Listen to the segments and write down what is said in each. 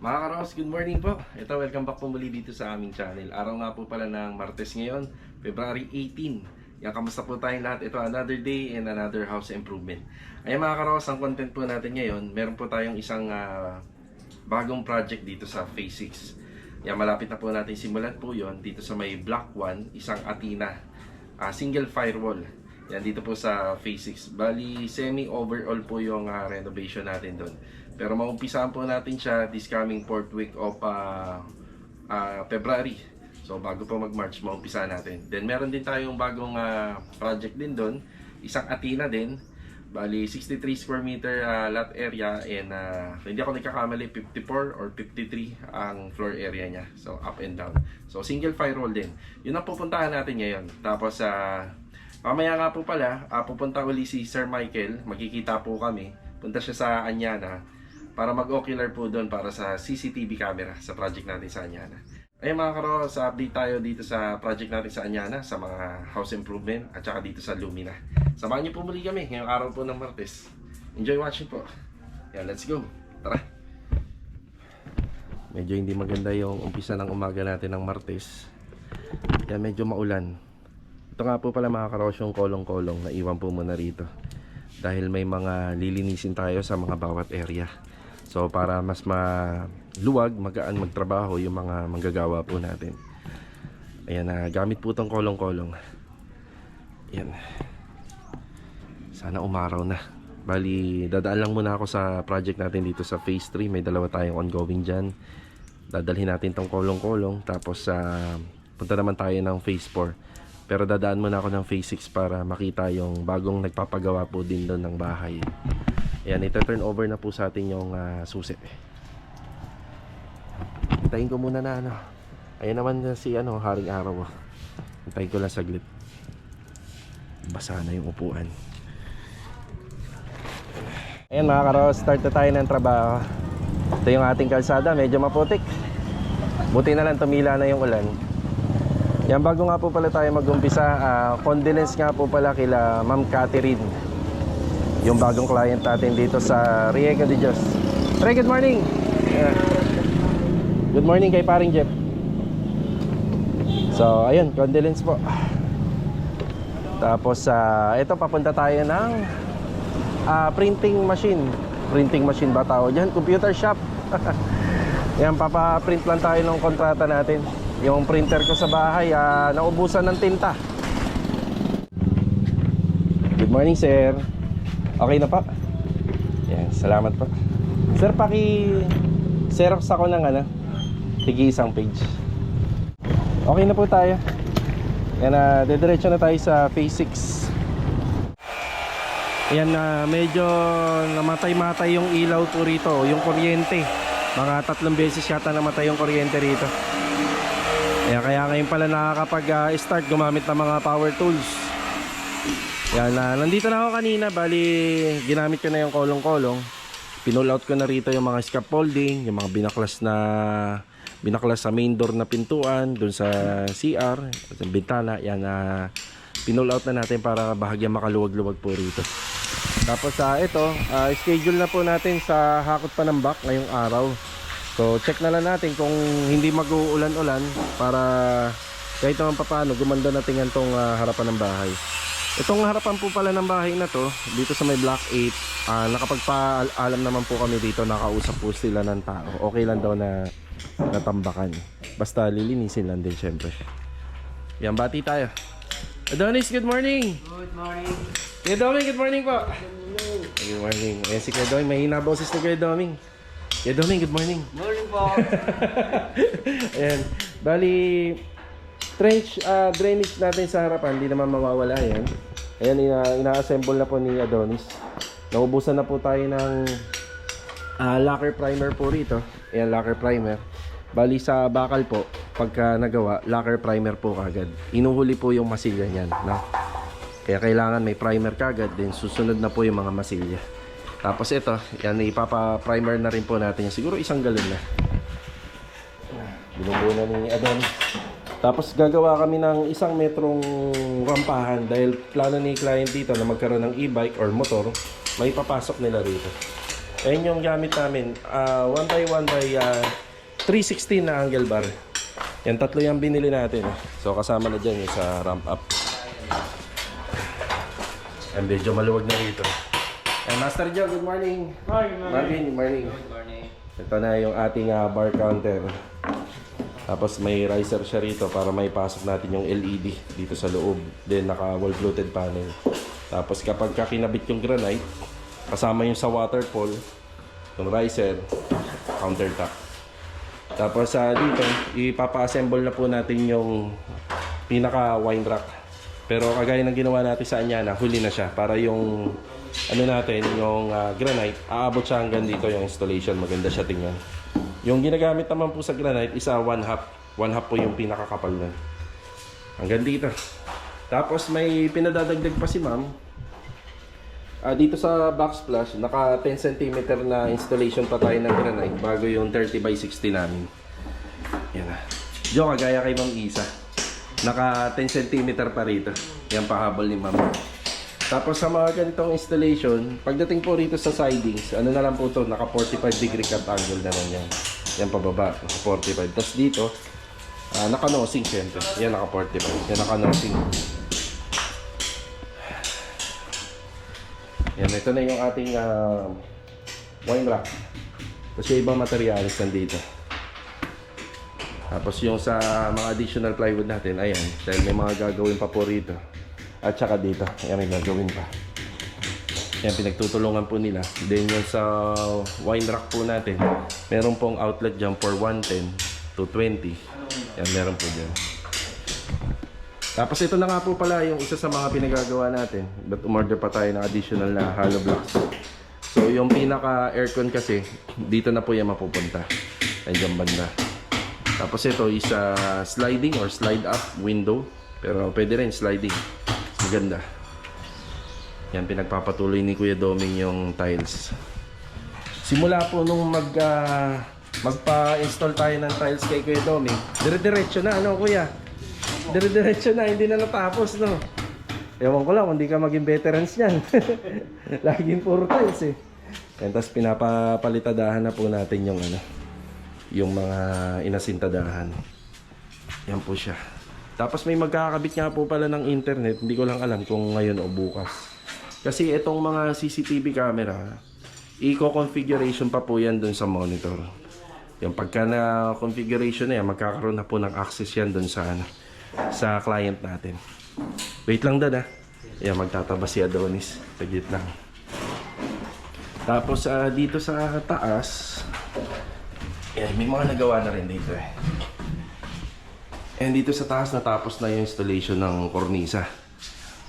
Mga karos, good morning po. Ito, welcome back po muli dito sa aming channel. Araw nga po pala ng Martes ngayon, February 18. Yan, kamusta po tayong lahat? Ito, another day and another house improvement. Ayan mga karos, ang content po natin ngayon, meron po tayong isang bagong project dito sa Phase 6. Yan, malapit na po natin simulan po yon dito sa may Block 1, isang Athena, single firewall. Yan, dito po sa Phase 6. Bali, semi-overall po yung renovation natin doon. Pero maumpisahan po natin siya this coming 4th week of February. So bago po mag-March, maumpisahan natin. Then meron din tayong bagong project din doon. Isang Athena din. Bali 63 square meter lot area and hindi ako nagkakamali, 54 or 53 ang floor area niya. So up and down. So single firewall din. Yun ang pupuntahan natin ngayon. Tapos mamaya nga po pala, pupunta uli si Sir Michael. Magkikita po kami. Punta siya sa Anyana para mag-ocular po doon para sa CCTV camera sa project natin sa Anyana. Ayun mga karo, sa update tayo dito sa project natin sa Anyana, sa mga house improvement at saka dito sa Lumina. Samahan niyo po muli kami ngayong araw po ng Martes. Enjoy watching po. Yan, let's go. Tara. Medyo hindi maganda yung umpisa ng umaga natin ng Martes. Yan, medyo maulan. Ito nga po pala mga karos yung kolong-kolong na iwan po muna rito. Dahil may mga lilinisin tayo sa mga bawat area. So para mas maluwag, magaan magtrabaho yung mga manggagawa po natin. Ayan na, gamit po itong kolong-kolong. Ayan. Sana umaraw na. Bali, dadaan lang muna ako sa project natin dito sa Phase 3. May dalawa tayong ongoing dyan. Dadalhin natin itong kolong-kolong. Tapos punta naman tayo ng Phase 4. Pero dadaan muna ako ng Phase 6 para makita yung bagong nagpapagawa po din doon ng bahay. Ayan, ito-turn over na po sa atin yung susi. Hintayin ko muna na Ayan naman si Haring Araw. Hintayin ko lang saglit. Basa na yung upuan. Ayan mga karos, start na tayo ng trabaho. Ito yung ating kalsada, medyo maputik. Buti na lang tumila na yung ulan. Yan, bago nga po pala tayo mag-umpisa, condolence nga po pala kila Ma'am Catherine, yung bagong client natin dito sa Riego de Dios. Pre, good morning! Good morning kay paring Jeff. So, ayun, condolence po. Tapos, ito, papunta tayo ng printing machine. Printing machine ba tawag dyan? Computer shop. Yan, papaprint lang tayo ng kontrata natin. Yung printer ko sa bahay, naubusan ng tinta. Good morning, sir. Okay na pa? Yan, salamat pa. Sir, paki-xerox ako ng tigi isang page. Okay na po tayo. Yan, dediretso na tayo sa Phase 6. Yan, medyo namatay-matay yung ilaw po rito, yung kuryente. Mga 3 beses yata namatay yung kuryente rito. Ayan, kaya ngayon pala nakakapag-start gumamit ng mga power tools. Yan, nandito na ako kanina. Bali, ginamit ko na yung kolong-kolong. Pinull out ko na rito yung mga scaffolding, yung mga binaklas sa main door na pintuan, dun sa CR, sa bintana. Yan, pinull out na natin para bahagya makaluwag-luwag po rito. Tapos ito, schedule na po natin sa hakot pa ng back ngayong araw. So check na lang natin kung hindi mag-uulan-ulan para kahit naman paano gumanda na tingnan tong harapan ng bahay. Itong harapan po pala ng bahay na to, dito sa may Block 8, nakapagpaalam naman po kami dito, nakausap po sila ng tao. Okay lang daw na natambakan. Basta lilinisin lang din syempre. Yan, bati tayo. Adonis, good morning! Good morning! Kuya Doming, good morning po! Good morning. Ayan si Kuya Doming, mahina boses ni Kuya Doming. Kuya Doming, good morning! Morning po! Ayan, bali trench drainage natin sa harapan, hindi naman mawawala yan. Ayan, ina-assemble na po ni Adonis. Naubusan na po tayo ng lacquer primer po rito. Ayan, lacquer primer. Bali sa bakal po, pagka nagawa, lacquer primer po kagad. Inuhuli po yung masilya niyan, no? Kaya kailangan may primer kagad, then susunod na po yung mga masilya. Tapos ito, yan, ipapa-primer na rin po natin. Siguro 1 galon na. Binubuo na ni Adonis. Tapos gagawa kami ng 1 metrong rampahan dahil plano ni client dito na magkaroon ng e-bike or motor, may papasok nila rito. Ayan yung gamit namin. 1x1x 316 na angle bar. Yan, tatlo yung binili natin. So, kasama na dyan yung sa ramp up. Ayan, medyo maluwag na rito. Ayan, Master Joe, good morning. Hi, Marvin, good morning. Good morning. Ito na yung ating bar counter. Tapos may riser siya rito para may pasok natin yung LED dito sa loob. Then naka wall fluted panel. Tapos kapag kinabit yung granite, kasama yung sa waterfall, yung riser, countertop. Tapos dito, ipapa-assemble na po natin yung pinaka wine rack. Pero kagaya ng ginawa natin sa Anyana, huli na siya para yung ano natin, yung granite, aabot siya hanggang dito yung installation. Maganda siya tingnan. Yung ginagamit naman po sa granite is 1/2. 1/2 po yung pinakakapal nun. Hanggang dito. Tapos may pinadadagdag pa si ma'am. Dito sa backsplash, naka 10 cm na installation pa tayo ng granite bago yung 30x60 namin. Yan na. Diyo, kagaya kay Ma'am Isa. Naka 10 cm pa rito. Yan pahabol ni ma'am. Tapos sa mga ganitong installation, pagdating po rito sa sidings, ano na lang po to, naka 45 degree cut angle na lang yan. Yan pababa, naka 45. Tapos dito, naka nosing syempre. Yan naka 45. Yan naka nosing. Yan, ito na yung ating wine rack. Tapos yung ibang materials nandito. Tapos yung sa mga additional plywood natin, ayan, dahil may mga gagawin pa po rito. At saka dito, ayan, may gagawin pa. Ayan, pinagtutulungan po nila. Then yung sa wine rack po natin, meron pong outlet dyan for 110 to 20. Ayan, meron po dyan. Tapos ito na nga po pala yung isa sa mga pinagagawa natin. But umorder pa tayo ng additional na hollow blocks. So yung pinaka aircon kasi, dito na po yan mapupunta. Ayan banda. Tapos ito is sliding or slide up window. Pero pwede rin sliding. Maganda. Yan, pinagpapatuloy ni Kuya Doming yung tiles. Simula po nung magpa-install tayo ng tiles kay Kuya Doming, dire-diretso na, ano Kuya? Dire-diretso na, hindi na natapos, no? Ewan ko lang, hindi ka maging veterans niyan. Laging puro tiles eh. Yan, tapos pinapapalitadahan na po natin yung yung mga inasintadahan. Yan po siya. Tapos may magkakabit nga po pala ng internet. Hindi ko lang alam kung ngayon o bukas. Kasi itong mga CCTV camera, i-configuration pa po yan dun sa monitor. Yung pagka na configuration na yan, magkakaroon na po ng access yan dun sa client natin. Wait lang dad ha. Yan, magtataba si Adonis. Saglit lang. Tapos dito sa taas, yan, may mga nagawa na rin dito eh. And dito sa taas natapos na yung installation ng kornisa.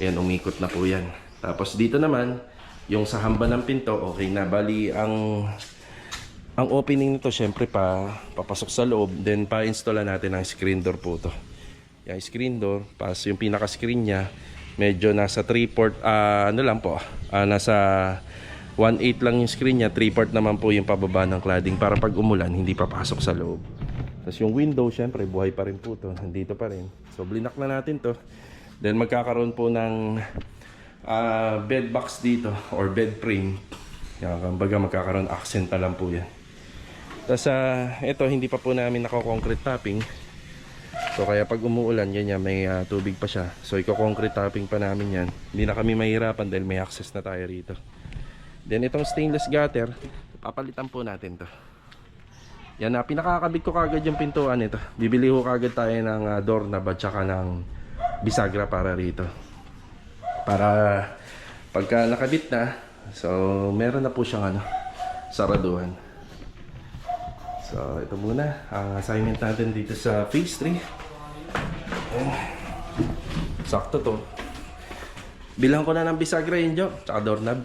Ayan, umikot na po yan. Tapos dito naman, yung sa hamba ng pinto, okay na. Bali, ang opening nito, syempre papasok sa loob. Then pa-install natin ang screen door po to. Yung screen door, pas yung pinaka-screen niya, medyo nasa 3-port, ano lang po, nasa 1/8 lang yung screen niya, 3-port naman po yung pababa ng cladding para pag umulan, hindi papasok sa loob. Tapos yung window, syempre, buhay pa rin po to. Nandito pa rin. So, blinak na natin to. Then, magkakaroon po ng bed box dito or bed frame. Yan, kumbaga magkakaroon accent na lang po yan. Tapos, ito, hindi pa po namin nako-concrete topping. So, kaya pag umuulan, yan may tubig pa siya. So, iko-concrete topping pa namin yan. Hindi na kami mahirapan dahil may access na tayo rito. Then, itong stainless gutter, papalitan po natin to. Yan na, pinakakabit ko kagad yung pintuan nito. Bibili ko kagad tayo ng doorknob at saka ng bisagra para rito. Para pagka nakabit na, so meron na po siyang saraduhan. So ito muna ang assignment natin dito sa phase 3. Sakto to. Bilang ko na ng bisagra yun, Jo. Tsaka doorknob.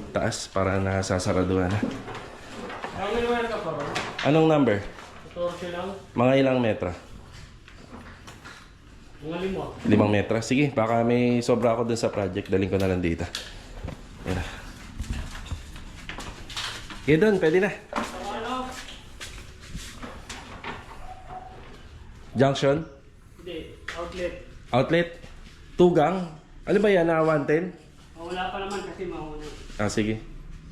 Taas para nasasaraduhan na. Anong number? 14 lang. Mga ilang metra? Mga 5. 5 metra? Sige, baka may sobra ako dun sa project. Daling ko na lang dito. Yan na. Okay, dun. Pwede na. Junction? Hindi. Outlet. Outlet? Tugang? Ano ba yan? 110? Wala pa naman kasi mauna. Sige.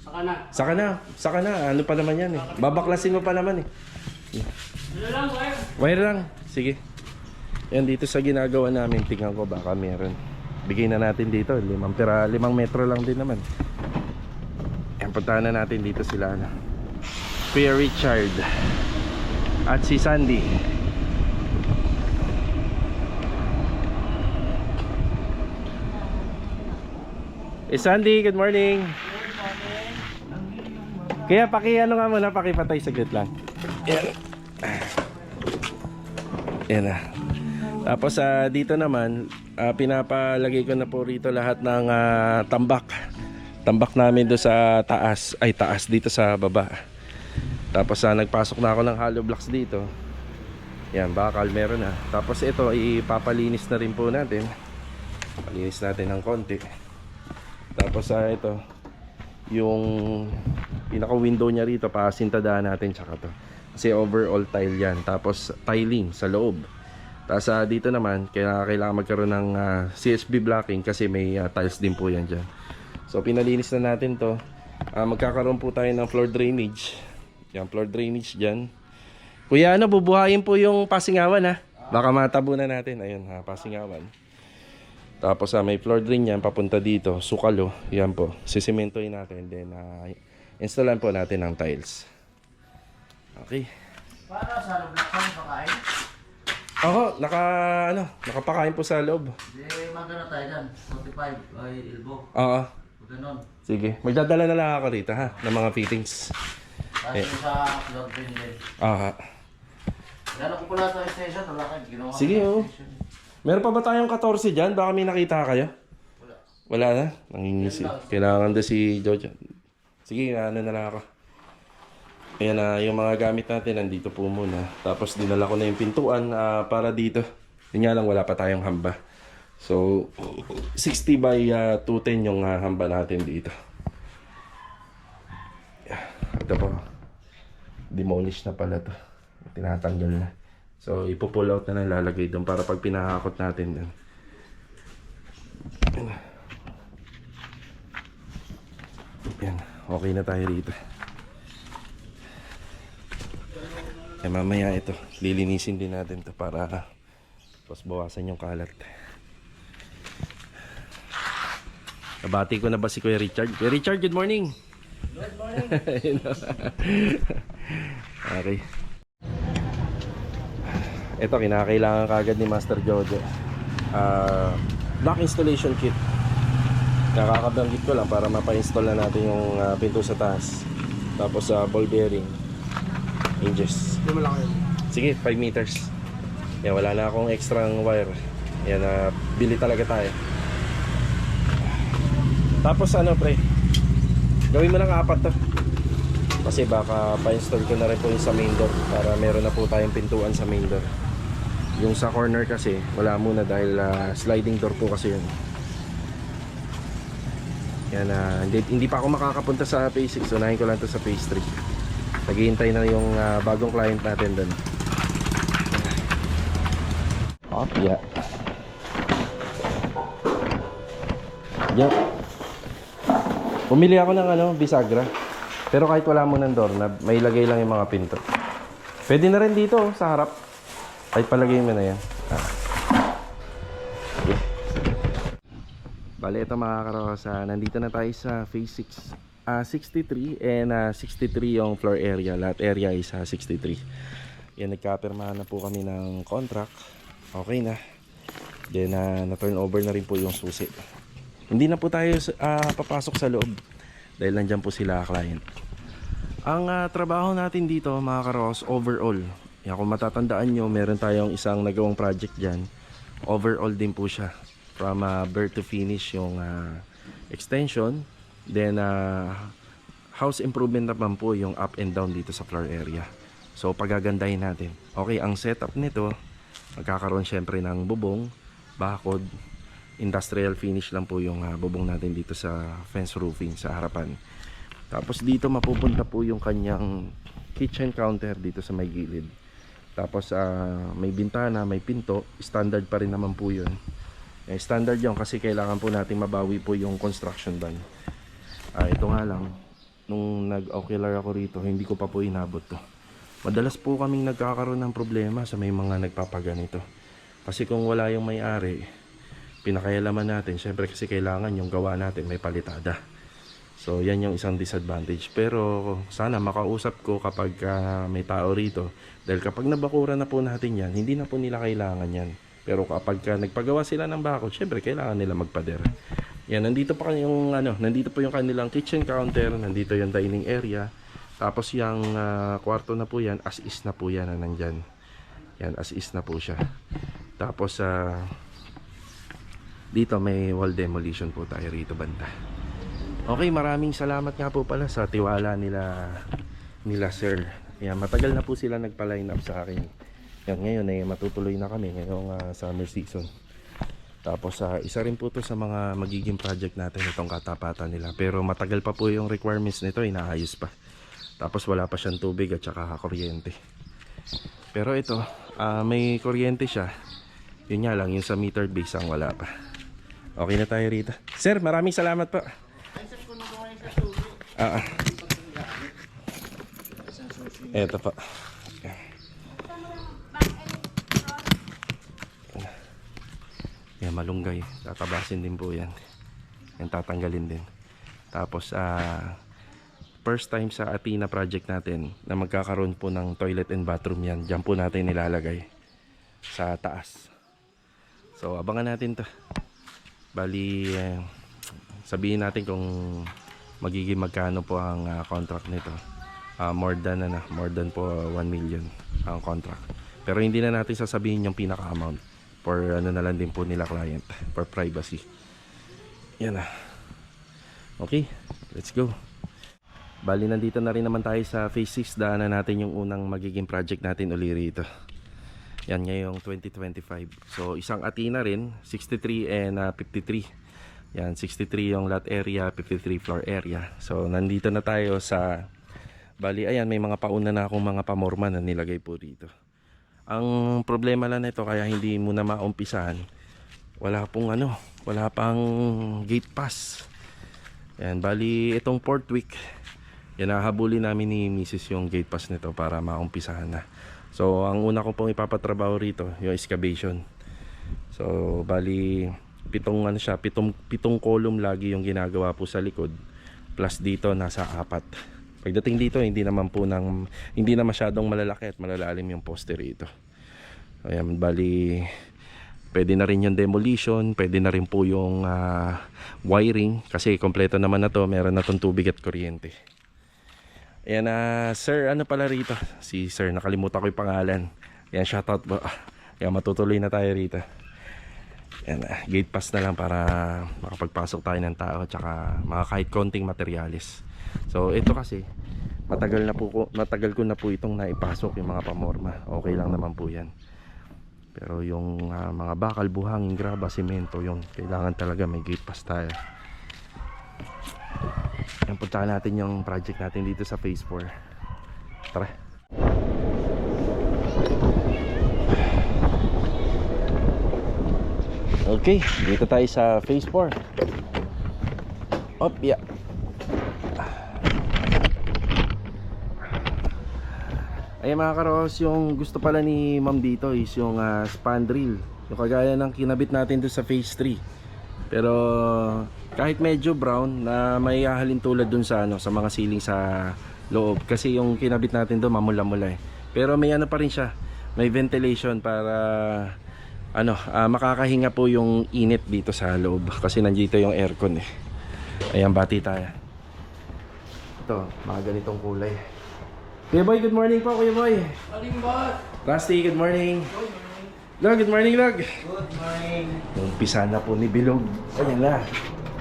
Sa Saka na. Saka na. Ano pa naman yan eh. Babaklasin mo pa naman eh. Ano lang, wire? Wire lang. Sige. Yan dito sa ginagawa namin. Tingnan ko baka meron. Bigay na natin dito. 5 metro lang din naman. Yan, puntahan na natin dito sila. Kuya Richard. At si Sandy. Sandy, good morning. Kaya ano nga muna, pakipatay saglit lang. Yan. Yan na. Tapos dito naman, pinapalagay ko na po rito lahat ng tambak. Tambak namin do sa taas, taas dito sa baba. Tapos nagpasok na ako ng hollow blocks dito. Yan, bakal meron na. Tapos ito, ipapalinis na rin po natin. Palinis natin ng konti. Tapos ito, yung pinaka window niya rito, pasintadaan natin tsaka to. Kasi overall tile yan. Tapos tiling sa loob. Tapos dito naman, kailangan magkaroon ng CSB blocking kasi may tiles din po yan dyan. So pinalinis na natin to. Magkakaroon po tayo ng floor drainage. Yan, floor drainage dyan. Kuya, bubuhayin po yung pasingawan ha. Baka matabunan natin. Ayun ha, pasingawan. Tapos may floor drain yan papunta dito, sukalo. Yan po, sisimentohin natin. Then installan po natin ng tiles. Okay. Para sa loob lang pakain? Oo, nakapakain po sa loob. Di magana tayo dyan, 45 ay elbow. Oo. O ganon. Sige, magdadala na lang ako rito ha, ng mga fittings. Tapos sa floor drain din. Gano'n ko pala sa station, wala kayo ginawa. Sige, oo. Meron pa ba tayong 14 dyan? Baka may nakita kayo? Wala. Wala na? Nangingisi. Kailangan doon si Jojo. Sige, ano na lang ako. Ayan na, yung mga gamit natin nandito po muna. Tapos dinala ko na yung pintuan para dito. Yun nga lang, wala pa tayong hamba. So, 60 by 210 yung hamba natin dito. Ito po. Demolish na pala to. Tinatanggal na. So, ipo-pull out na lang lalagay doon para pag pinahakot natin doon. Yan. Okay na tayo rito. Eh, mamaya ito. Lilinisin din natin to para tapos bawasan yung kalat. Nabati ko na ba si Kuya Richard? Kuya Richard, good morning! Good morning. Okay. Ito, kinakailangan kagad ni Master Jojo. Block installation kit. Nakakabanggit ko lang para mapa-install na natin yung pinto sa taas. Tapos ball bearing hinges. Hindi mo lang yun. Sige, 5 meters. Yan, wala na akong extra wire. Yan, bili talaga tayo. Tapos pre, gawin mo ng 4 to. Kasi baka pa-install ko na rin po yung sa main door para meron na po tayong pintuan sa main door. Yung sa corner kasi wala muna dahil sliding door po kasi yun. Yan, hindi pa ako makakapunta sa phase 6. Unahin ko lang to sa phase 3. Naghihintay na yung bagong client natin doon. Yeah. Pumili ako ng bisagra. Pero kahit wala mo ng doorknob, may lagay lang yung mga pinto. Pwede na rin dito sa harap. Kahit palagay mo na yan. Okay. Bale, ito mga karosa. Nandito na tayo sa phase 6. 63 and 63 yung floor area. Lot area is 63. Yan, nagkapirmahan na po kami ng contract. Okay na. Then na-turn over na rin po yung susi. Hindi na po tayo papasok sa loob dahil nandyan po sila client. Ang trabaho natin dito mga karos, overall. Yan, kung matatandaan nyo, meron tayong isang nagawang project dyan. Overall din po siya. From birth to finish yung extension. Then house improvement naman po yung up and down dito sa floor area. So pagagandahin natin. Okay, ang setup nito, magkakaroon syempre ng bubong, bakod, industrial finish lang po yung bubong natin dito sa fence roofing sa harapan. Tapos dito mapupunta po yung kanyang kitchen counter dito sa may gilid. Tapos may bintana, may pinto, standard pa rin naman po yun. Standard yun kasi kailangan po natin mabawi po yung construction done. Ito nga lang, nung nag-ocular ako rito, hindi ko pa po inabot to. Madalas po kaming nagkakaroon ng problema sa may mga nagpapaganito. Kasi kung wala yung may-ari, pinakailaman natin, syempre kasi kailangan yung gawa natin may palitada. So yan yung isang disadvantage. Pero sana makausap ko kapag may tao rito. Dahil kapag nabakura na po natin yan, hindi na po nila kailangan yan. Pero kapag nagpagawa sila ng bakod, syempre kailangan nila magpader. Yan, nandito po yung kanilang kitchen counter, nandito yung dining area. Tapos yung kwarto na po yan, as is na po yan na nandyan. Yan, as is na po siya. Tapos dito may wall demolition po tayo rito banda. Okay, maraming salamat nga po pala sa tiwala nila sir. Yan, matagal na po sila nagpa-line up sa akin. Yan, ngayon matutuloy na kami ngayong summer season. Tapos isa rin po to sa mga magiging project natin itong katapatan nila. Pero matagal pa po yung requirements nito, inaayos pa. Tapos wala pa siyang tubig at saka kuryente. Pero ito, may kuryente siya. Yun nga lang, yung sa meter base ang wala pa. Okay na tayo rito. Sir, maraming salamat po. Eto po. Yan, malunggay. Tatabasin din po yan. Yan, tatanggalin din. Tapos first time sa Athena project natin na magkakaroon po ng toilet and bathroom yan. Diyan po natin nilalagay sa taas. So abangan natin to. Bali sabihin natin kung magiging magkano po ang contract nito. More than po 1 million ang contract. Pero hindi na natin sasabihin yung pinaka amount for na lang din po nila client, for privacy. Yan na. Okay, let's go. Bali nandito na rin naman tayo sa phase 6. Daanan natin yung unang magiging project natin uli rito. Yan ngayong 2025. So isang Athena rin, 63 and 53. Yan, 63 yung lot area, 53 floor area. So nandito na tayo sa, bali ayan, may mga pauna na akong mga pamorma na nilagay po dito. Ang problema lang nito kaya hindi muna maumpisahan, wala pang gate pass. Yan, bali itong 4th week, yan, nahabulin namin ni Mrs. yung gate pass nito para maumpisahan na. So ang una ko pong ipapatrabaho rito yung excavation. So bali pitong column lagi yung ginagawa po sa likod, plus dito nasa 4. Pagdating dito hindi na masyadong malalaki at malalalim yung poste rito. Ayan, bali pwede na rin yung demolition, pwede na rin po yung wiring kasi kompleto naman na to, meron na tong tubig at kuryente. Ayan, sir, ano pala rito? Si sir, nakalimutan ko yung pangalan. Ayan, shoutout po. Ayan, matutuloy na tayo rito. Ayan, gate pass na lang para makapagpasok tayo ng tao at saka kahit konting materyales. So ito kasi matagal ko na po itong naipasok yung mga pamorma. Okay lang naman po yan. Pero yung mga bakal, buhangin, graba, semento, yun kailangan talaga may gate pass tayo. Yan, puntahan natin yung project natin dito sa phase 4. Tara. Okay, dito tayo sa phase 4. Op, yeah. Ayan mga karos, yung gusto pala ni ma'am dito is yung span drill, yung kagaya ng kinabit natin doon sa phase 3. Pero kahit medyo brown na may hahalin tulad doon sa sa mga ceiling sa loob, kasi yung kinabit natin doon mamula-mula eh. Pero may pa rin siya, may ventilation para makakahinga po yung init dito sa loob kasi nandito yung aircon eh. Ayan, bati tayo. Ito, mga ganitong kulay. Kuya Boy, good morning po, Kuya Boy. Morning, boss. Rusty, good morning. Good morning. Log, good morning, Log. Good morning. Umpisa na po ni Bilog. Ayan na.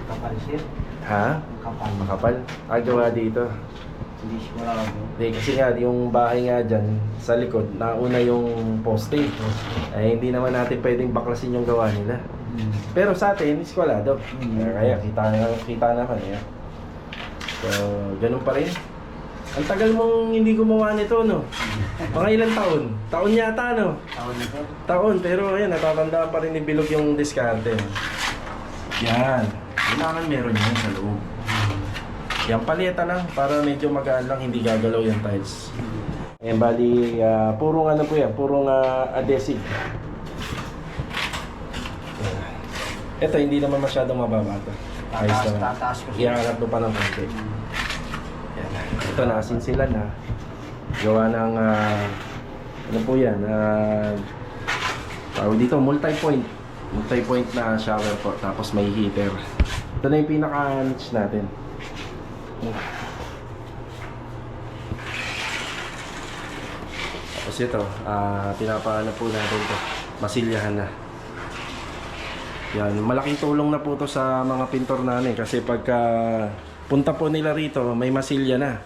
Kapal siya. Ha? Kapal. Makapal? Gawa dito. Hindi siya wala ako. Hindi, kasi nga yung bahay nga dyan sa likod, nauna yung poste. Ay hindi naman natin pwedeng baklasin yung gawa nila. Pero sa atin, iskwalado. Kaya kita naman eh. So, ganun pa rin. Ang tagal mong hindi gumawa nito, no? Mga ilang taon? Taon yata, no? Taon na to. Taon, pero ayan, natatandaan pa rin ni Bilog yung diskarte. Yan. Kailangan meron yan sa loob. Yan, paleta lang para medyo magaan lang, hindi gagalaw yung tiles. Ayan, bali, purong ano po yan, purong adhesive. Ito, hindi naman masyadong mababa ito. Ayos naman. Tataas ko siya. Iangat mo pa ng konti. Yan. Ito, nasinsilan na. Gawa ng, ano po yan, tawag dito, multi-point. Multi-point na shower po, tapos may heater. Ito na yung pinaka-niche natin. Tapos ito, pinapaano po natin ito. Masilyahan na. Yan, malaking tulong na po to sa mga pintor namin kasi pagka punta po nila rito, may masilya na.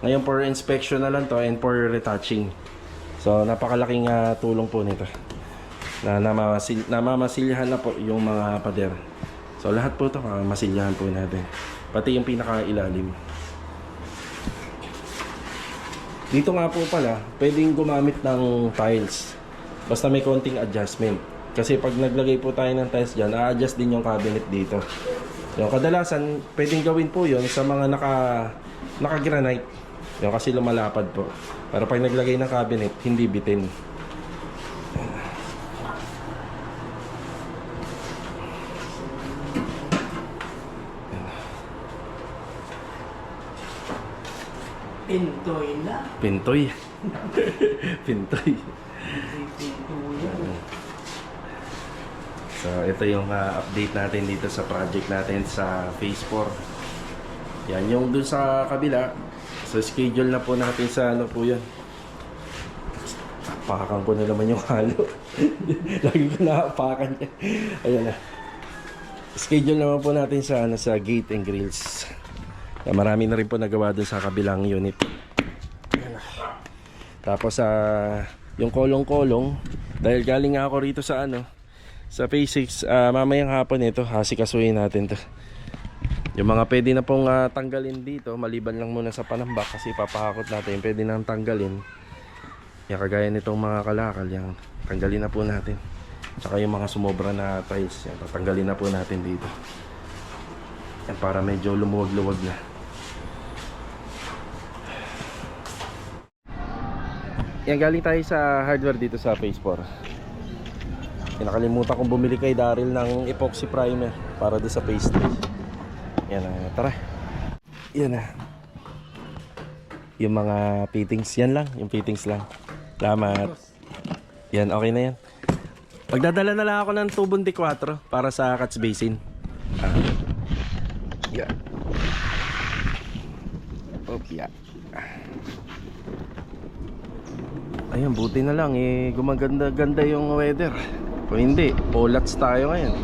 Ngayon for inspection na lang to and for retouching. So napakalaking tulong po nito. Na namamasilyahan na po yung mga pader. So lahat po to masilyahan po natin. Pati yung pinaka-ilalim. Dito nga po pala, pwedeng gumamit ng tiles. Basta may konting adjustment. Kasi pag naglagay po tayo ng tiles dyan, a-adjust din yung cabinet dito. Yung kadalasan, pwedeng gawin po yun sa mga naka-granite. Yung kasi lumalapad po. Para pag naglagay ng cabinet, hindi bitin. Pintoy na. Pintoy. Pintoy. Pintoy yan. So, ito yung update natin dito sa project natin sa Phase 4. Yan, yung dun sa kabila. So, schedule na po natin sa ano po yan. Apakan ko na naman yung halo. Lagi ko naapakan yan. Ayan na. Schedule naman po natin sa, sa gate and grills. Marami na rin po nagawa dun sa kabilang unit. Ayan na. Tapos, yung kolong-kolong. Dahil galing nga ako rito sa sa Phase 6, mamayang hapon ito, hasikasuhin natin to. Yung mga pwede na pong tanggalin dito, maliban lang muna sa panambak kasi papahakot natin, pwede nang tanggalin. Yan, kagaya nitong mga kalakal, yan, tanggalin na po natin. Tsaka yung mga sumobra na tiles, yan, tatanggalin na po natin dito. Yan, para medyo lumuwag-luwag na. Yan, galing tayo sa hardware dito sa Phase 4. Nakalimutan kong bumili kay Daryl ng epoxy primer para doon sa Phase 3. Yan na, tara. Yan na. Yung mga fittings, yan lang. Yung fittings lang. Salamat. Yan, okay na yan. Magdadala na lang ako ng tubong D4 para sa catch basin. Yan. Yeah. Ayan, buti na lang gumaganda-ganda yung weather. Kung hindi, polats tayo ngayon.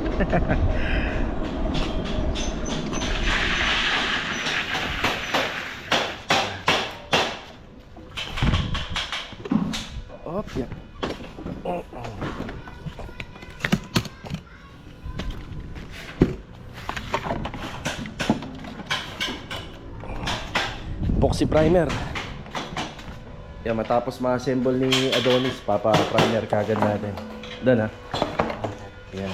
Op, yeah. Epoxy primer. Yan, matapos ma-assemble ni Adonis, papa-primer kagad natin. Doon ha. Yan.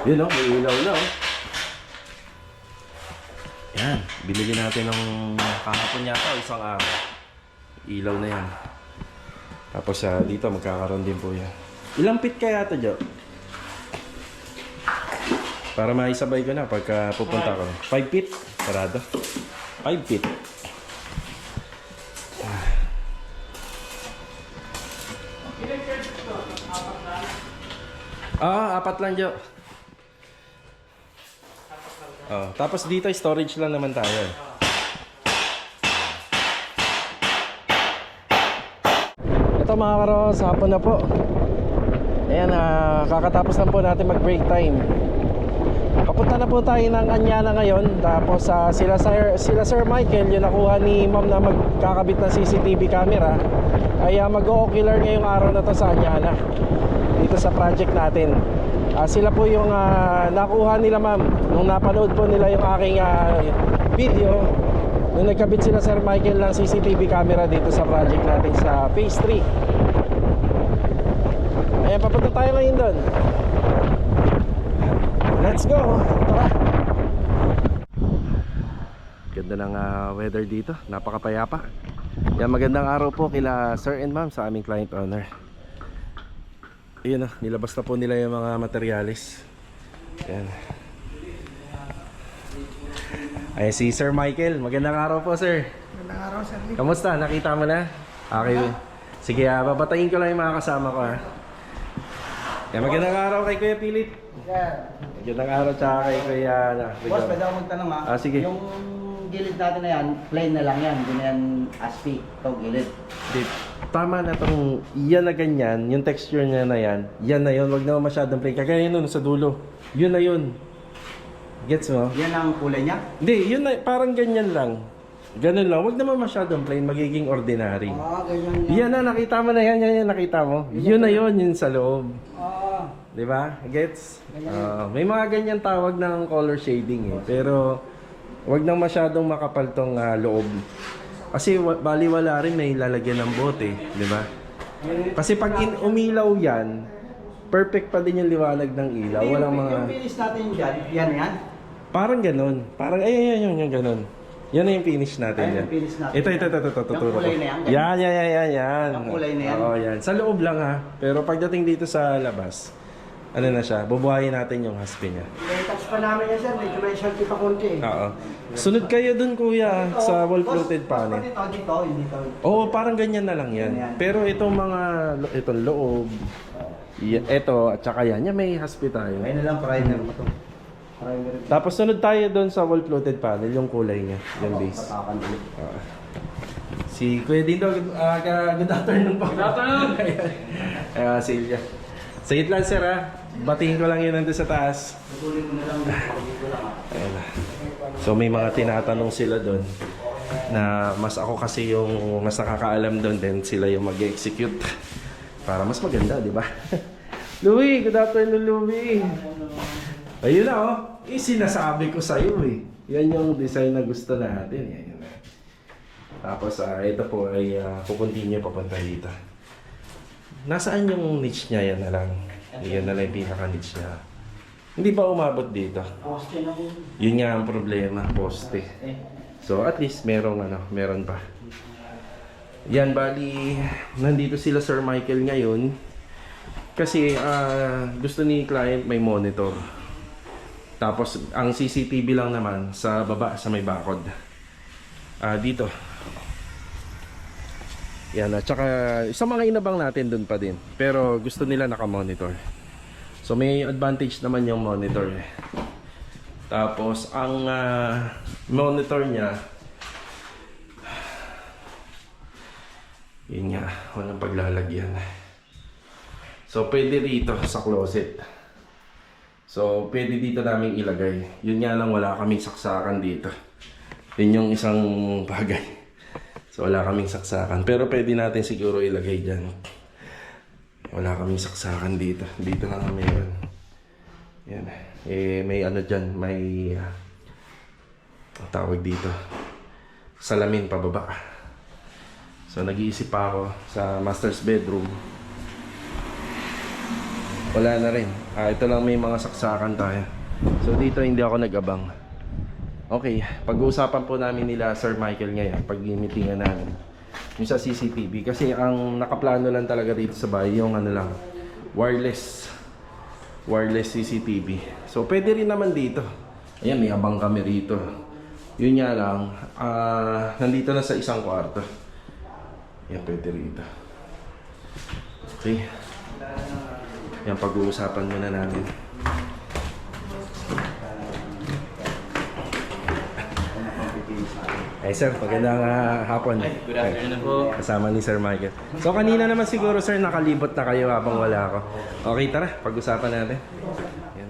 Yun o, may ilaw na o. Yan, bilili natin ng kahapon yata o isang araw. Ilaw na yan. Tapos dito magkakaroon din po yan. Ilang feet kaya ito, Jo? Para maisabay ko na pagka pupunta ko. 5 feet? Sarado. 5 feet. Apat lang, Jo. Tapos dito storage lang naman tayo. Ito mga karos, hapon na po. Ayan, kakatapos na po natin mag break time. Papunta na po tayo ng Anyana ngayon. Tapos sila Sir Michael, yung nakuha ni ma'am na magkakabit ng CCTV camera, ay mag-o-ocular ngayong araw na to sa Anyana, dito sa project natin. Sila po yung nakuha nila ma'am nung napanood po nila yung aking video nung nagkabit sila Sir Michael ng CCTV camera dito sa project natin sa Phase 3. Ayan, papunta tayo ngayon doon. Let's go! Tara! Ganda ganda ng weather dito, napakapayapa. Yan, magandang araw po kila sir and ma'am sa aming client owner. Ayan, nilabas na po nila yung mga materyales. Yan. Ay, si Sir Michael, magandang araw po sir. Magandang araw, Sir Lee. Kamusta? Nakita mo na? Okay. Sige, babatayin ko lang yung mga kasama ko ha. Yan, magandang araw kay Kuya Philip. Magandang araw tsaka kay Kuya Boss, pwede ako magtanong ha? Sige. Yung gilid natin na yan, plain na lang yan. Hindi na yan aspi. Ito, gilid. Tama na tong yan na ganyan, yung texture niya na yan na yun, wag na masyadong plain. Kagaya nun sa dulo, yun na yun. Gets mo? Yan ang kulay niya? Hindi, yun na, parang ganyan lang. Ganun lang, wag naman masyadong plain, magiging ordinary. Ganyan yan. Yan na, nakita mo na yan nakita mo. Yun na yun sa loob. Di ba? Gets? May mga ganyan tawag ng color shading eh. Pero, wag nang masyadong makapal tong loob. Kasi baliwala rin may lalagyan ng bote, di ba? Kasi pag umilaw yan, perfect pa din yung liwanag ng ilaw. Walang mga... Yung finish natin dyan, yan. Parang ganun. Parang, yung ganun. Yan na yung finish natin. Ayun Yan. yung finish natin. Ito. Yung kulay na yan? Yan. Yung kulay na yan? Oo, yan. Sa loob lang ha. Pero pagdating dito sa labas, ano na siya, bubuhayin natin yung haspi niya. Touch pa namin yan, Sir. Medyo may shorty pa konti eh. Oo. Sunod kayo dun kuya sa wall-fluted panel. Dito, hindi to. Oo, parang ganyan na lang yan. Pero itong mga, itong loob, ito, at saka yan, may haspi tayo. Ayun na lang, primer mo to. Tapos sunod tayo doon sa wall-fluted panel, yung kulay niya, yung base. Si Kuya Dindo, good afternoon po. Good afternoon! Silvia. Sige lang sir ha, batiin ko lang yun nandun sa taas. Tutuloy mo na lang, dito lang ha. Ayan na. So may mga tinatanong sila doon na mas ako kasi yung mas nakakaalam doon, then sila yung mag-execute para mas maganda, di ba? Louie, good afternoon Louie. Ayun na oh, sinasabi ko sa'yo eh. Yan yung design na gusto natin. Yan. Tapos ito po ay kukontinue papunta dito. Nasaan yung niche niya? Yan na lang. Yan na lang yung pinaka-niche niya. Hindi ba umabot dito? Poste na yun. Yun nga ang problema, poste. So at least meron pa. Yan, bali, nandito sila Sir Michael ngayon. Kasi gusto ni client may monitor. Tapos ang CCTV lang naman sa baba sa may bakod. Dito. Yan, at saka sa mga inabang natin dun pa din. Pero gusto nila naka-monitor. So may advantage naman yung monitor. Tapos ang monitor niya, yun nga, walang paglalagyan. So pwede dito sa closet. So pwede dito namin ilagay. Yun nga lang, wala kaming saksakan dito. Yun yung isang bagay. So wala kaming saksakan. Pero pwede natin siguro ilagay dyan. Wala kaming saksakan dito. Dito lang kami yun. Yan. May ano dyan. May tawag dito. Salamin pababa. So nag-iisip pa ako sa master's bedroom. Wala na rin. Ito lang may mga saksakan tayo. So dito hindi ako nag-abang. Okay, pag-uusapan po namin nila Sir Michael ngayon, pag-meetingan namin yung sa CCTV. Kasi ang nakaplano lang talaga dito sa bahay yung ano lang, wireless CCTV. So pwede rin naman dito. Ayan, may abang kami rito. Yun nga lang, nandito na sa isang kwarto. Yan, pwede rito. Okay. Yan, pag-uusapan muna namin. Hey sir, magandang hapon. Good afternoon po. Kasama ni Sir Michael. So kanina naman siguro sir, nakalibot na kayo habang wala ako. Okay, tara, pag-usapan natin.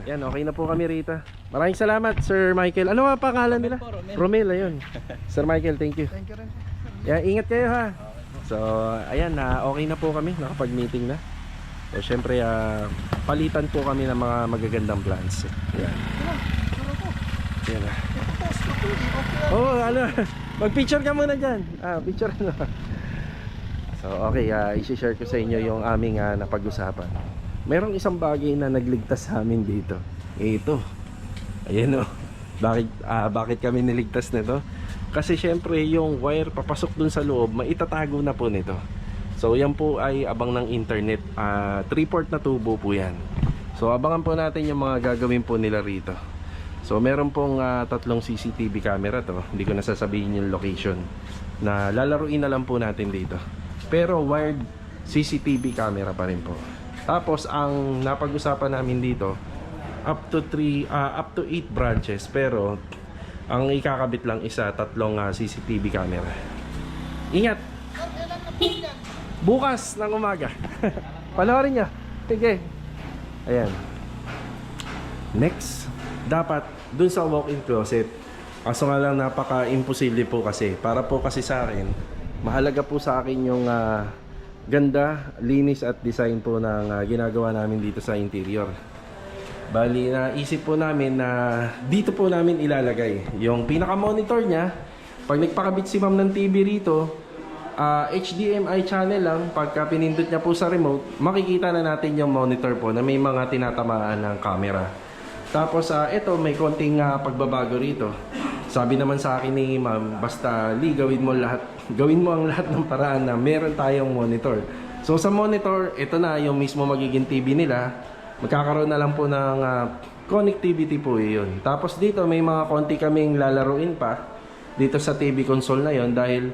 Yan, okay na po kami rito. Maraming salamat Sir Michael. Ano nga pangalan nila? Romel, ayun. Sir Michael, thank you. Thank you rin. Yan, ingat kayo ha. So, ayan, okay na po kami, nakapag-meeting na. So, syempre, palitan po kami ng mga magagandang plans. Yan. Yan na. Oh, ano, mag-picture ka muna dyan. Picture na. So, okay, i-share ko sa inyo yung aming napag-usapan. Merong isang bagay na nagligtas sa amin dito. Ito. Ayan o. Bakit kami niligtas nito? Kasi syempre yung wire papasok dun sa loob, maitatago na po nito. So yan po ay abang ng internet. 3-port na tubo po yan. So abangan po natin yung mga gagawin po nila rito. So meron pong 3 CCTV camera to. Hindi ko nasasabihin yung location, na lalaruin na lang po natin dito. Pero wired CCTV camera pa rin po. Tapos ang napag-usapan namin dito, up to 8 branches, pero ang ikakabit lang isa 3 CCTV camera. Ingat! Bukas ng umaga. Panoorin nyo. Sige. Ayan. Next, dapat dun sa walk-in closet. Kaso nga lang napaka-imposible po kasi. Para po kasi sa akin, mahalaga po sa akin yung ganda, linis at design po ng ginagawa namin dito sa interior. Bali, naisip po namin na dito po namin ilalagay yung pinaka-monitor niya. Pag nagpakabit si ma'am ng TV rito, HDMI channel lang. Pagka pinindot niya po sa remote, makikita na natin yung monitor po na may mga tinatamaan ng camera. Tapos ito may konting pagbabago rito. Sabi naman sa akin ni ma'am, basta gawin mo ang lahat ng paraan na meron tayong monitor. So sa monitor, ito na yung mismo magiging TV nila. Magkakaroon na lang po ng connectivity po yun. Tapos dito may mga konti kaming lalaruin pa dito sa TV console na yon, dahil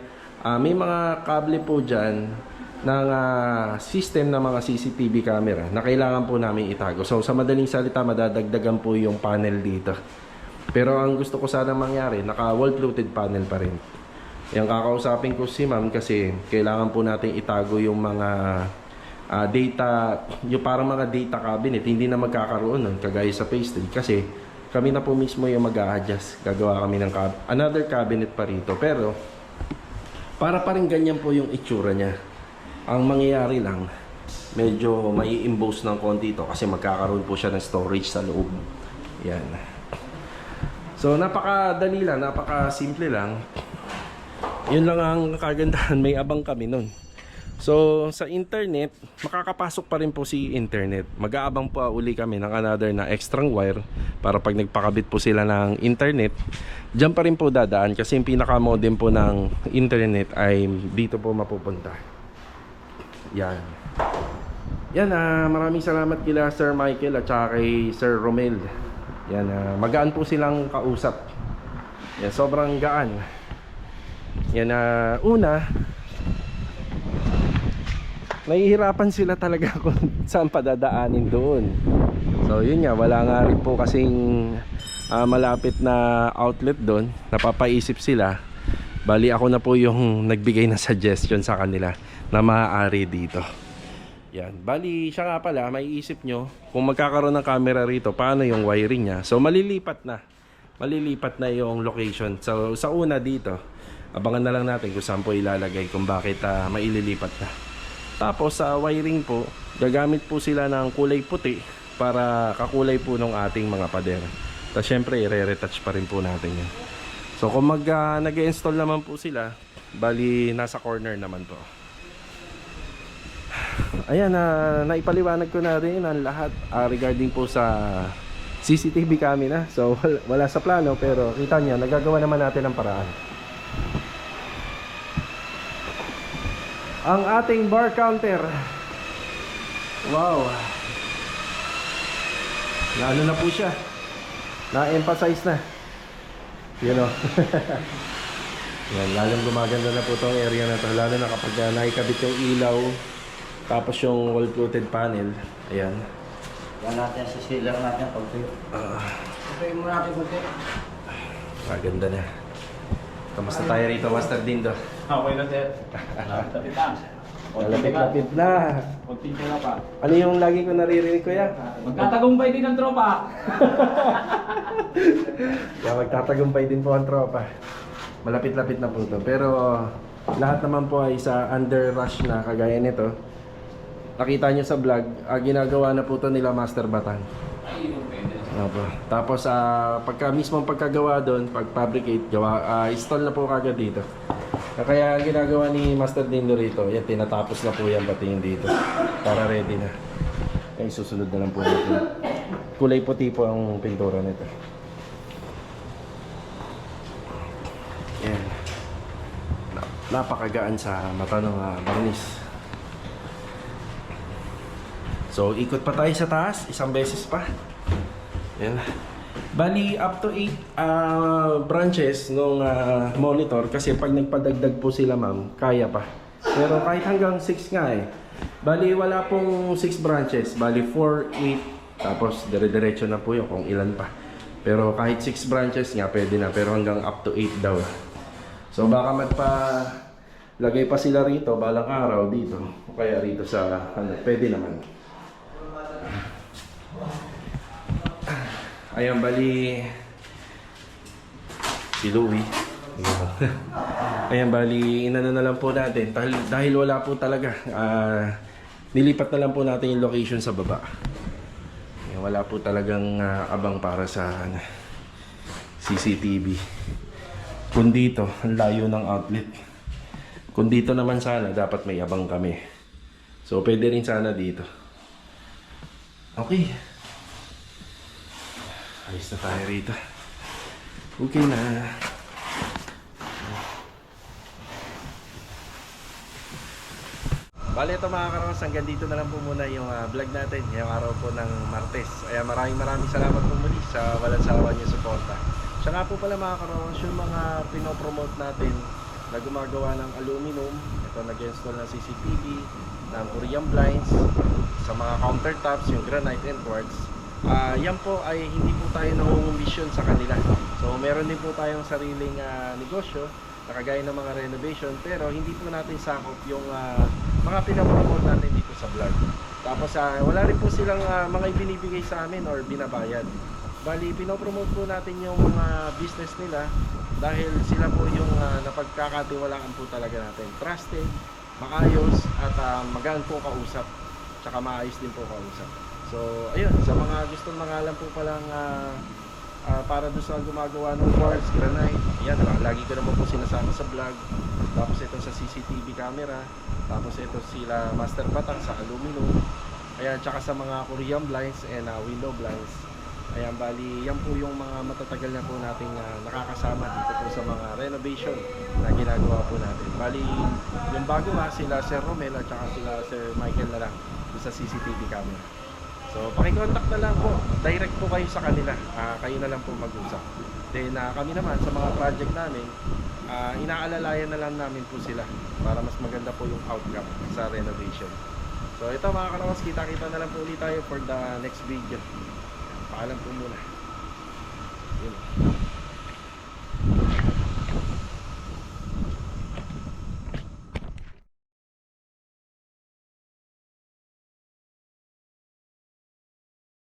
may mga kable po dyan ng system ng mga CCTV camera na kailangan po namin itago. So sa madaling salita, madadagdagan po yung panel dito. Pero ang gusto ko sana mangyari, naka wall-fluted panel pa rin. Yung kakausapin ko si ma'am kasi kailangan po natin itago yung mga data, yung parang mga data cabinet. Hindi na magkakaroon nun kagaya sa phase 3 kasi kami na po mismo yung mag-a-adjust. Gagawa kami ng another cabinet pa rito. Pero para pa rin ganyan po yung itsura niya. Ang mangyayari lang, medyo may i-emboss ng konti ito kasi magkakaroon po siya ng storage sa loob. Yan. So napakadali lang, napakasimple lang. Yun lang ang kagandahan, may abang kami nun. So sa internet, makakapasok pa rin po si internet. Mag-aabang po uli kami ng another na extra wire para pag nagpakabit po sila ng internet, dyan pa rin po dadaan kasi yung pinaka-modem po ng internet ay dito po mapupunta. Yan. Yan, maraming salamat kila Sir Michael at saka kay Sir Romel. Yan, magaan po silang kausap. Yan, sobrang gaan. Yan, una, nahihirapan sila talaga kung saan padadaanin doon. So yun nga, wala nga rin po kasing malapit na outlet doon. Napapaisip sila. Bali ako na po yung nagbigay na suggestion sa kanila na maaari dito. Yan. Bali siya nga pala, maiisip nyo kung magkakaroon ng camera rito, paano yung wiring niya. So malilipat na yung location. So sa una dito, abangan na lang natin kung saan po ilalagay, kung bakit maililipat na. Tapos sa wiring po, gagamit po sila ng kulay puti para kakulay po ng ating mga pader. Tapos syempre i-retouch pa rin po natin yan. So kung nag-install naman po sila, bali nasa corner naman po. Ayan, naipaliwanag ko na rin ang lahat regarding po sa CCTV camera. So wala sa plano pero kita niyo, nagagawa naman natin ang paraan. Ang ating bar counter. Wow. Naano na po siya. Na-emphasize na. You know. Yan, lalong gumaganda na po itong area na ito. Lalo na kapag naikabit yung ilaw, tapos yung wall-fluted panel. Ayan. Yan natin, sisilang natin pag okay mo natin pag maganda na. Kamusta tayo rito, Master Dindo? Okay na, sir. Lapit na. Malapit-lapit na. Konting tira pa. Ano yung lagi ko naririnig, kuya? Magtatagumpay din ang tropa. Kaya magtatagumpay din po ang tropa. Malapit-lapit na po ito. Pero lahat naman po ay sa under rush na kagaya nito. Nakita nyo sa vlog, ginagawa na po ito nila Master Batan. Opo. Tapos mismong pagkagawa doon, pag-fabricate, install na po kagad dito. Kaya ginagawa ni Master Dindo rito, yan, tinatapos na po yan pati yung dito. Para ready na. Kaya susunod na lang po natin. Kulay puti po ang pintura nito. Yan. napakagaan sa mata ng barnis. So ikot pa tayo sa taas, isang beses pa. Yan. Bali up to 8 branches nung monitor kasi pag nagpadagdag po sila ma'am, kaya pa. Pero kahit hanggang 6 nga eh. Bali wala pong 6 branches, bali 4, 8, tapos dire-diretso na po yun kung ilan pa. Pero kahit 6 branches nga pwede na, pero hanggang up to 8 daw. So baka lagay pa sila rito balang araw dito o kaya rito sa pwede naman. Ayan, bali si Louie. Ayan, bali inano na lang po natin dahil wala po talaga. Nilipat na lang po natin yung location sa baba. Ayan, wala po talagang abang para sa CCTV. Kung dito, ang layo ng outlet. Kung dito naman sana, dapat may abang kami. So, pwede rin sana dito. Okay. Ayos na tayo rito. Okay na. Bale, ito mga karos, hanggang dito na lang po muna yung vlog natin ngayong araw po ng Martes. Kaya maraming salamat po muli sa walang sawa niyong suporta. Siya nga po pala mga karos, yung mga pinopromote natin na gumagawa ng aluminum. Ito, nag-install ng CCTV, ng Korean blinds, sa mga countertops, yung granite and quartz. Yan po ay hindi po tayo nangungumbisyon sa kanila. So meron din po tayong sariling negosyo na kagaya ng mga renovation, pero hindi po natin sakop yung mga pinapromote natin dito sa vlog. Tapos wala rin po silang mga ibinibigay sa amin or binabayad. Bali, pinopromote po natin yung mga business nila dahil sila po yung napagkakatiwalaan po talaga natin. Trusted, maayos at magaan po kausap, tsaka maayos din po kausap. So, ayun, sa mga gustong mangalan po palang para doon sa gumagawa ng quartz, granite, yan, lagi ko naman po sinasama sa vlog. Tapos ito sa CCTV camera, tapos ito sila master batak sa aluminum, ayan, tsaka sa mga Korean blinds and window blinds. Ayan, bali, yan po yung mga matatagal na po nating nakakasama dito po sa mga renovation na ginagawa po natin. Bali, yung bago nga sila Sir Romel at saka sila Sir Michael na lang sa CCTV camera. So, pakicontact na lang po. Direct po kayo sa kanila. Kayo na lang po mag-usap. Then, kami naman sa mga project namin, inaalalayan na lang namin po sila para mas maganda po yung outcome sa renovation. So, ito mga karawas, kita-kita na lang po ulit tayo for the next video. Paalam po muna. Yun.